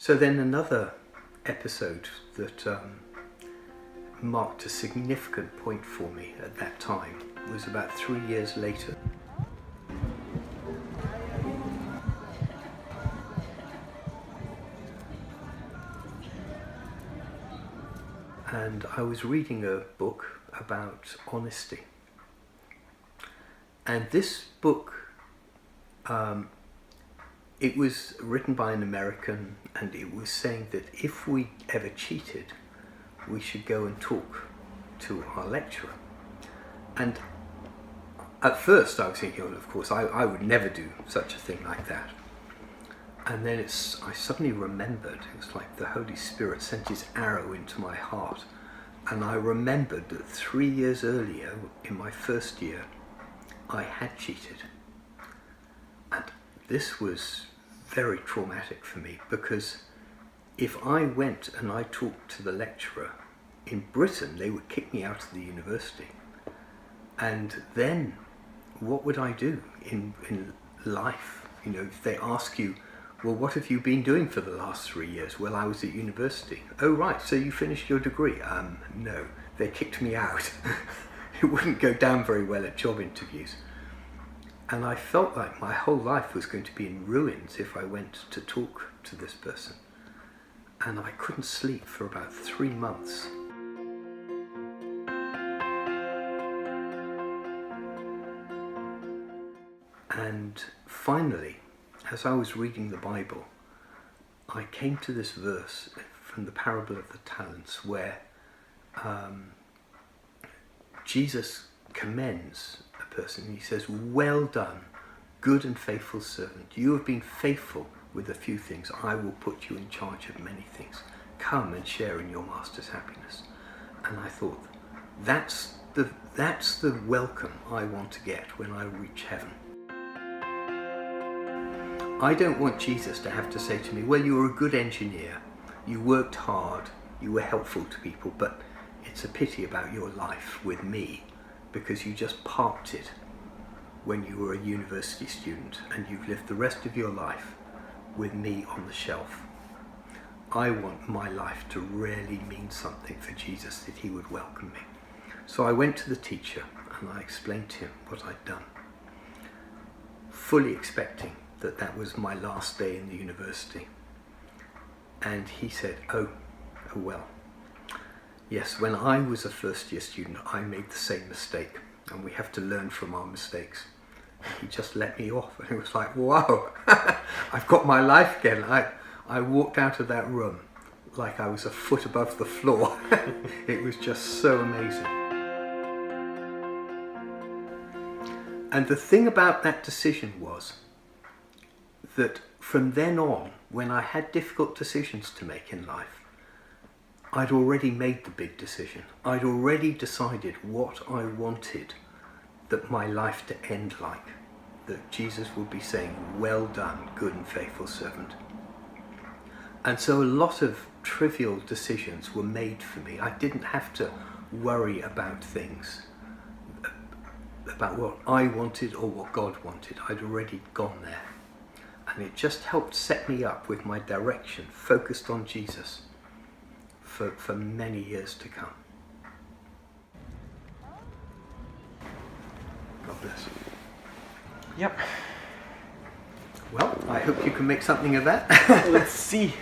So then another episode that marked a significant point for me at that time was about 3 years later. And I was reading a book about honesty. And this book, it was written by an American, and it was saying that if we ever cheated, we should go and talk to our lecturer. And at first I was thinking, well, of course, I would never do such a thing like that. And then I suddenly remembered, it was like the Holy Spirit sent his arrow into my heart. And I remembered that 3 years earlier, in my first year, I had cheated. And this was very traumatic for me, because if I went and I talked to the lecturer in Britain, they would kick me out of the university. And then what would I do in life? You know, if they ask you, well, what have you been doing for the last 3 years? Well, I was at university. Oh, right, so you finished your degree? No, they kicked me out. It wouldn't go down very well at job interviews. And I felt like my whole life was going to be in ruins if I went to talk to this person. And I couldn't sleep for about 3 months. And finally, as I was reading the Bible, I came to this verse from the parable of the talents where Jesus commends a person. He says, "Well done, good and faithful servant. You have been faithful with a few things. I will put you in charge of many things. Come and share in your master's happiness." And I thought, that's the welcome I want to get when I reach heaven. I don't want Jesus to have to say to me, well, you were a good engineer, you worked hard, you were helpful to people, but it's a pity about your life with me because you just parked it when you were a university student and you've lived the rest of your life with me on the shelf. I want my life to really mean something for Jesus, that he would welcome me. So I went to the teacher and I explained to him what I'd done, fully expecting that was my last day in the university. And he said, oh well, yes, when I was a first year student, I made the same mistake, and we have to learn from our mistakes. And he just let me off, and it was like, wow, I've got my life again. I walked out of that room like I was a foot above the floor. It was just so amazing. And the thing about that decision was that from then on, when I had difficult decisions to make in life, I'd already made the big decision. I'd already decided what I wanted that my life to end like, that Jesus would be saying, well done, good and faithful servant. And so a lot of trivial decisions were made for me. I didn't have to worry about things, about what I wanted or what God wanted. I'd already gone there. And it just helped set me up with my direction focused on Jesus for many years to come. God bless. Yep. Well, I hope you can make something of that. Let's see.